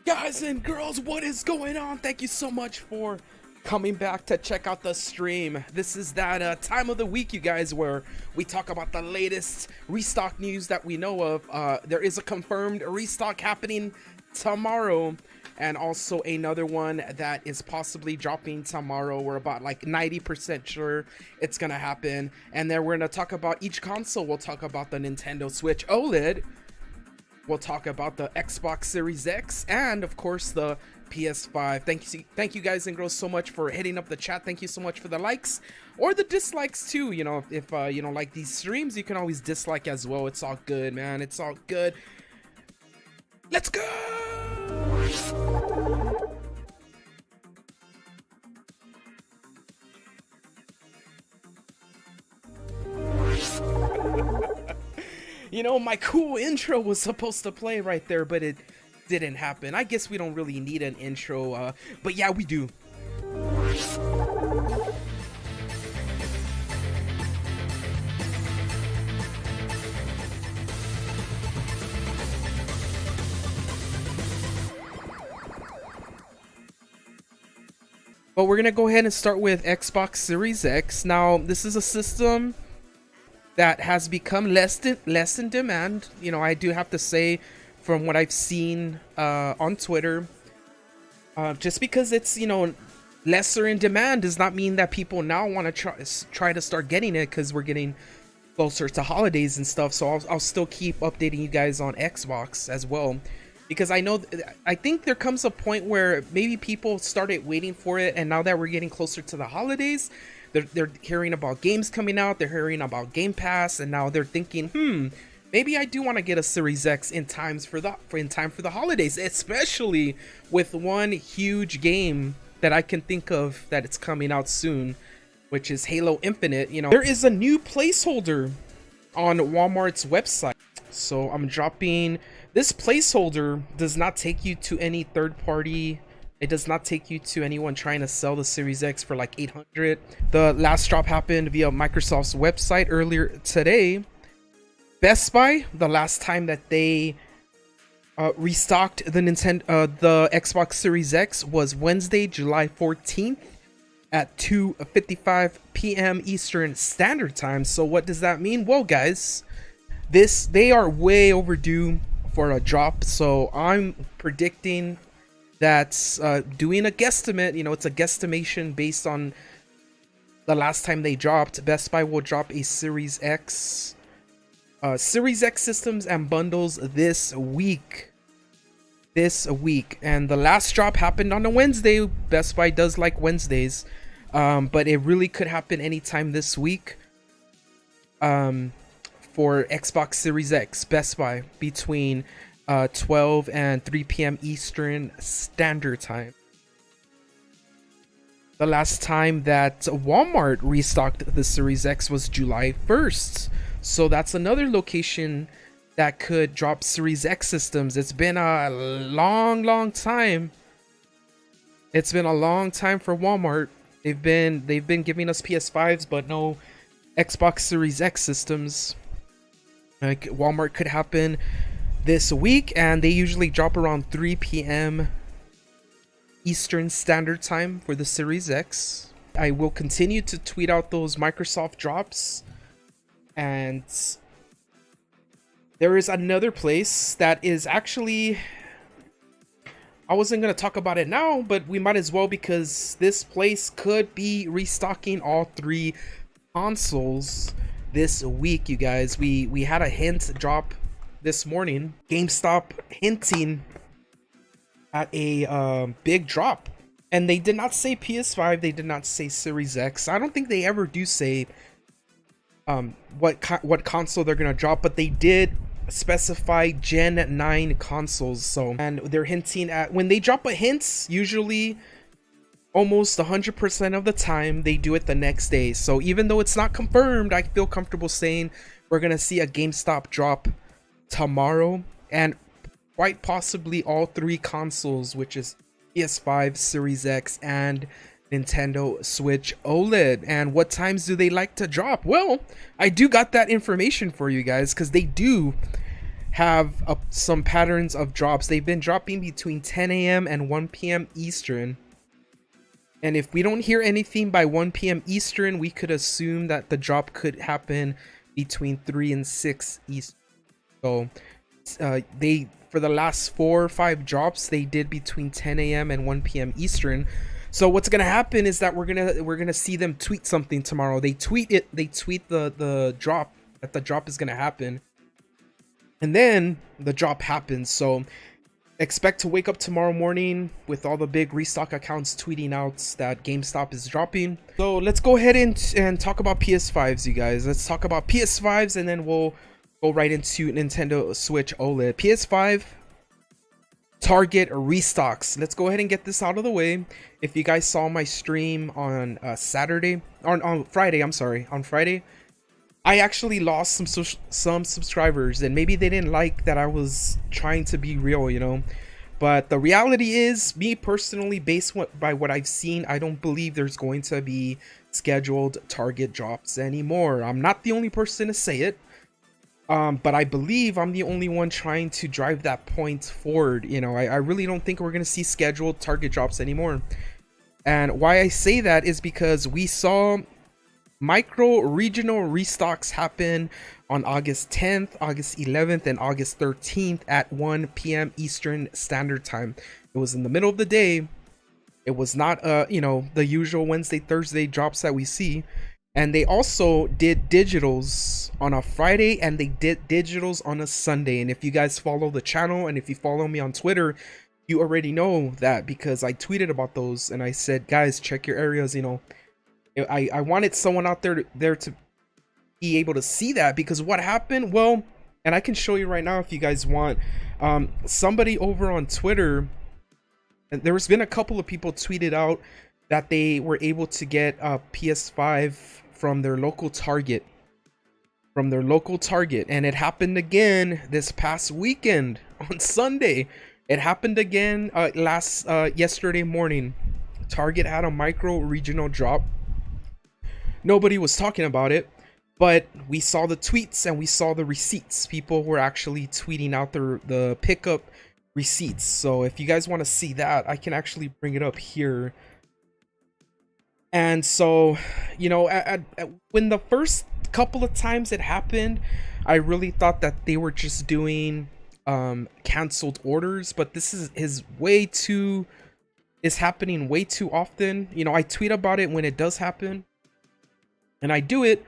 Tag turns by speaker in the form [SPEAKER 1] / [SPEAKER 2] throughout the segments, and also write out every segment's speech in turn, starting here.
[SPEAKER 1] Guys and girls, what is going on? Thank you so much for coming back to check out the stream. This is that time of the week, you guys, where we talk about the latest restock news that we know of. There is a confirmed restock happening tomorrow, and also another one that is possibly dropping tomorrow. We're about like 90% sure it's gonna happen. And then we're gonna talk about each console. We'll talk about the Nintendo Switch OLED. We'll talk about the Xbox Series X and, of course, the PS5. Thank you guys and girls so much for hitting up the chat. Thank you so much for the likes or the dislikes too. You know, if you don't like these streams, you can always dislike as well. It's all good, man. It's all good. Let's go. You know, my cool intro was supposed to play right there, but it didn't happen. I guess we don't really need an intro, but yeah, we do. But we're gonna go ahead and start with Xbox Series X. Now, this is a system that has become less in demand. You know, I do have to say, from what I've seen on Twitter, just because it's, you know, lesser in demand does not mean that people now want to try to start getting it, because we're getting closer to holidays and stuff. So I'll still keep updating you guys on Xbox as well, because I think there comes a point where maybe people started waiting for it, and now that we're getting closer to the holidays, they're hearing about games coming out, they're hearing about Game Pass, and now they're thinking, maybe I do want to get a Series X in time for the holidays, especially with one huge game that I can think of that it's coming out soon, which is Halo Infinite. You know, there is a new placeholder on Walmart's website, so I'm dropping this placeholder. Does not take you to any third party. It does not take you to anyone trying to sell the Series X for like 800. The last drop happened via Microsoft's website earlier today. Best Buy, the last time that they restocked the Xbox Series X was Wednesday, July 14th at 2:55 p.m. Eastern Standard Time. So what does that mean? Well, guys, they are way overdue for a drop. So I'm predicting that's doing a guesstimate. You know, it's a guesstimation based on the last time they dropped. Best Buy will drop a Series X systems and bundles this week, and the last drop happened on a Wednesday. Best Buy does like Wednesdays, but it really could happen anytime this week for Xbox Series X. Best Buy between 12 and 3 p.m. Eastern Standard Time. The last time that Walmart restocked the Series X was July 1st. So that's another location that could drop Series X systems. It's been a long time. It's been a long time for Walmart. They've been giving us PS5s, but no Xbox Series X systems. Like, Walmart could happen this week, and they usually drop around 3 p.m. Eastern Standard Time for the Series X. I will continue to tweet out those Microsoft drops, and there is another place that is actually, I wasn't going to talk about it now, but we might as well, because this place could be restocking all three consoles this week, you guys. We had a hint drop this morning. Gamestop hinting at a big drop, and they did not say PS5, they did not say Series X. I don't think they ever do say what console they're gonna drop, but they did specify Gen 9 consoles. So, and they're hinting at, when they drop a hint, usually almost 100% of the time they do it the next day. So even though it's not confirmed, I feel comfortable saying we're gonna see a GameStop drop tomorrow, and quite possibly all three consoles, which is PS5, Series X, and Nintendo Switch OLED. And what times do they like to drop? Well, I do got that information for you guys, because they do have some patterns of drops. They've been dropping between 10 a.m. and 1 p.m. Eastern. And if we don't hear anything by 1 p.m. Eastern, we could assume that the drop could happen between 3 and 6 Eastern. So they, for the last 4 or 5 drops, they did between 10 a.m. and 1 p.m. Eastern. So what's gonna happen is that we're gonna see them tweet something tomorrow. They tweet the drop, that the drop is gonna happen, and then the drop happens. So expect to wake up tomorrow morning with all the big restock accounts tweeting out that GameStop is dropping. So let's go ahead and talk about PS5s, you guys. Let's talk about PS5s, and then we'll go right into Nintendo Switch OLED. PS5 Target Restocks. Let's go ahead and get this out of the way. If you guys saw my stream on Saturday, on Friday, I'm sorry, on Friday, I actually lost some subscribers, and maybe they didn't like that I was trying to be real, you know. But the reality is, me personally, based by what I've seen, I don't believe there's going to be scheduled Target drops anymore. I'm not the only person to say it. But I believe I'm the only one trying to drive that point forward. You know, I really don't think we're going to see scheduled Target drops anymore. And why I say that is because we saw micro regional restocks happen on August 10th, August 11th, and August 13th at 1 p.m. Eastern Standard Time. It was in the middle of the day. It was not, you know, the usual Wednesday, Thursday drops that we see. And they also did digitals on a Friday, and they did digitals on a Sunday. And if you guys follow the channel, and if you follow me on Twitter, you already know that, because I tweeted about those and I said, guys, check your areas. You know, I wanted someone out there to be able to see that, because what happened, well, and I can show you right now if you guys want. Somebody over on Twitter, and there's been a couple of people tweeted out that they were able to get a PS5 from their local Target. And it happened again this past weekend on Sunday. It happened again yesterday morning. Target had a micro regional drop. Nobody was talking about it, but we saw the tweets and we saw the receipts. People were actually tweeting out the pickup receipts. So if you guys want to see that, I can actually bring it up here. And so, you know, when the first couple of times it happened, I really thought that they were just doing canceled orders, but this is happening way too often. You know, I tweet about it when it does happen, and I do it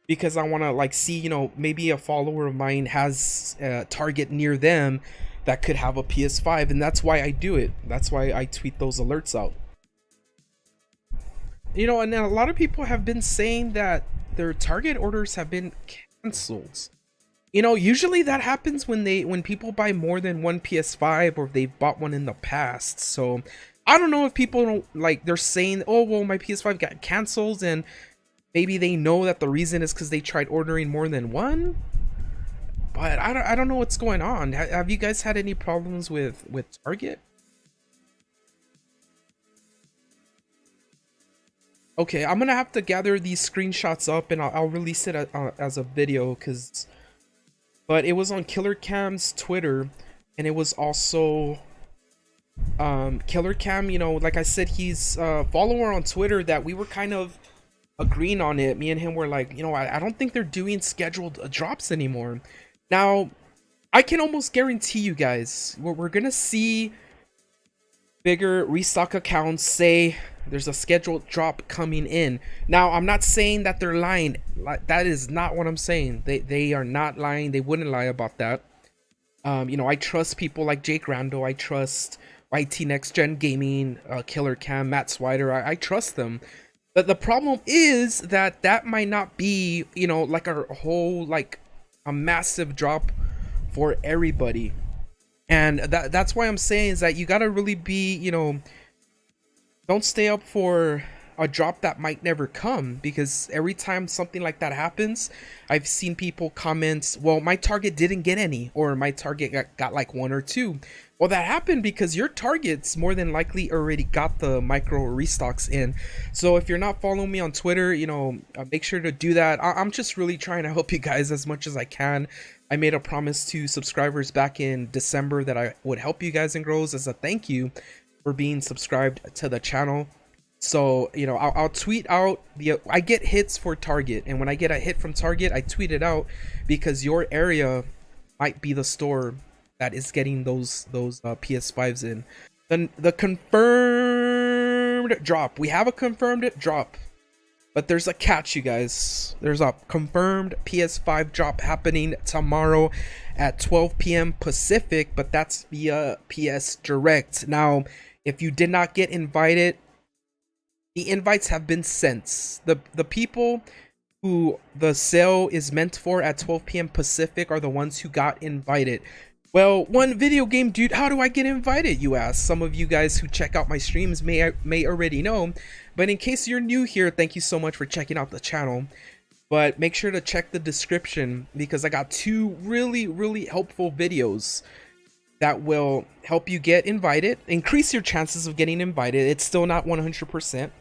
[SPEAKER 1] because I want to like see, you know, maybe a follower of mine has a Target near them that could have a PS5, and that's why I do it. That's why I tweet those alerts out. You know, and a lot of people have been saying that their Target orders have been canceled. You know, usually that happens when people buy more than one PS5, or if they've bought one in the past. So I don't know if people don't, like, they're saying, oh, well, my PS5 got canceled, and maybe they know that the reason is because they tried ordering more than one. But I don't know what's going on. Have you guys had any problems with Target? Okay, I'm gonna have to gather these screenshots up, and I'll release it as a video, but it was on Killer Cam's Twitter, and it was also Killer Cam, you know, like I said, he's a follower on Twitter that we were kind of agreeing on it. Me and him were like, you know, I don't think they're doing scheduled drops anymore. Now, I can almost guarantee you guys, we're gonna see bigger restock accounts say there's a scheduled drop coming in. Now, I'm not saying that they're lying. That is not what I'm saying. They are not lying. They wouldn't lie about that. You know, I trust people like Jake Rando. I trust YT Next Gen Gaming, Killer Cam, Matt Swider. I trust them. But the problem is that might not be, you know, like a whole, like a massive drop for everybody. And that's why I'm saying is that you gotta really be, you know, don't stay up for a drop that might never come, because every time something like that happens, I've seen people comment, well, my Target didn't get any, or my Target got like one or two. Well, that happened because your targets more than likely already got the micro restocks in. So if you're not following me on Twitter, make sure to do that. I'm just really trying to help you guys as much as I can. I made a promise to subscribers back in December that I would help you guys in grows as a thank you for being subscribed to the channel. So, I'll tweet out I get hits for Target, and when I get a hit from Target, I tweet it out because your area might be the store that is getting those PS5s in. Then the confirmed drop. We have a confirmed drop, but there's a catch, you guys. There's a confirmed PS5 drop happening tomorrow at 12 p.m. Pacific, but that's via PS Direct. Now, if you did not get invited, the invites have been sent. The people who the sale is meant for at 12 p.m. Pacific are the ones who got invited. Well, 1VideoGameDude, how do I get invited, you ask? Some of you guys who check out my streams may already know, but in case you're new here, thank you so much for checking out the channel. But make sure to check the description because I got two really helpful videos that will help you get invited, increase your chances of getting invited. It's still not 100%.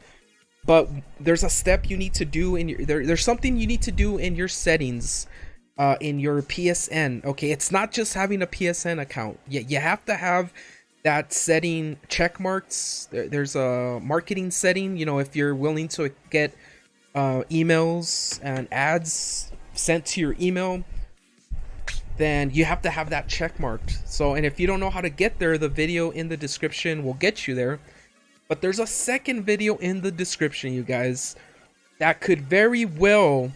[SPEAKER 1] But there's a step you need to do in your there's something you need to do in your settings in your PSN. Okay, it's not just having a PSN account. You have to have that setting check marks. There's a marketing setting, if you're willing to get emails and ads sent to your email, then you have to have that check marked. So, and if you don't know how to get there, the video in the description will get you there. But there's a second video in the description, you guys, that could very well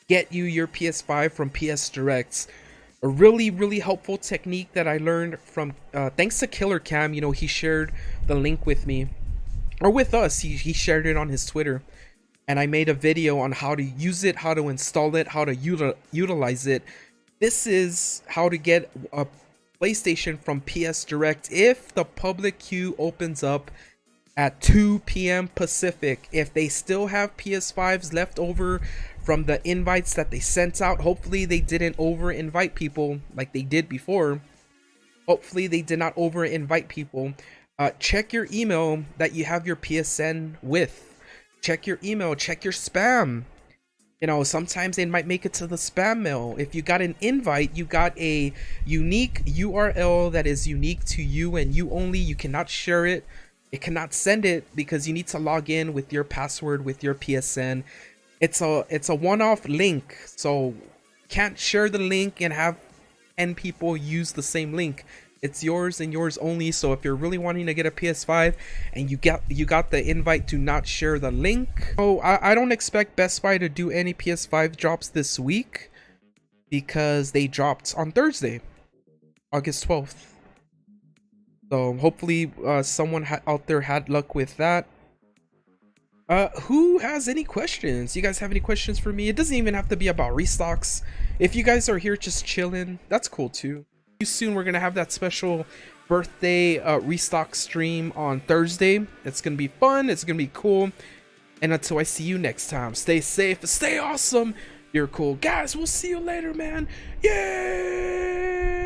[SPEAKER 1] get you your PS5 from PS Direct. A really helpful technique that I learned from thanks to Killer Cam. He shared the link with me, or with us. He shared it on his Twitter, and I made a video on how to use it, how to install it, how to utilize it. This is how to get a PlayStation from PS Direct if the public queue opens up at 2 p.m. Pacific. If they still have PS5s left over from the invites that they sent out, hopefully they didn't over invite people like they did before. Hopefully they did not over invite people. Check your email that you have your PSN with. Check your email, check your spam. Sometimes they might make it to the spam mail. If you got an invite, you got a unique URL that is unique to you and you only. You cannot share it. It cannot send it because you need to log in with your password with your PSN. It's a one-off link, so can't share the link and have 10 people use the same link. It's yours and yours only. So if you're really wanting to get a PS5 and you got the invite, do not share the link. Oh, I don't expect Best Buy to do any PS5 drops this week because they dropped on Thursday, August 12th. So hopefully someone out there had luck with that. Who has any questions? You guys have any questions for me? It doesn't even have to be about restocks. If you guys are here just chilling, that's cool too. Soon we're gonna have that special birthday restock stream on Thursday. It's gonna be fun. It's gonna be cool. And until I see you next time, stay safe, stay awesome. You're cool, guys. We'll see you later, man. Yay!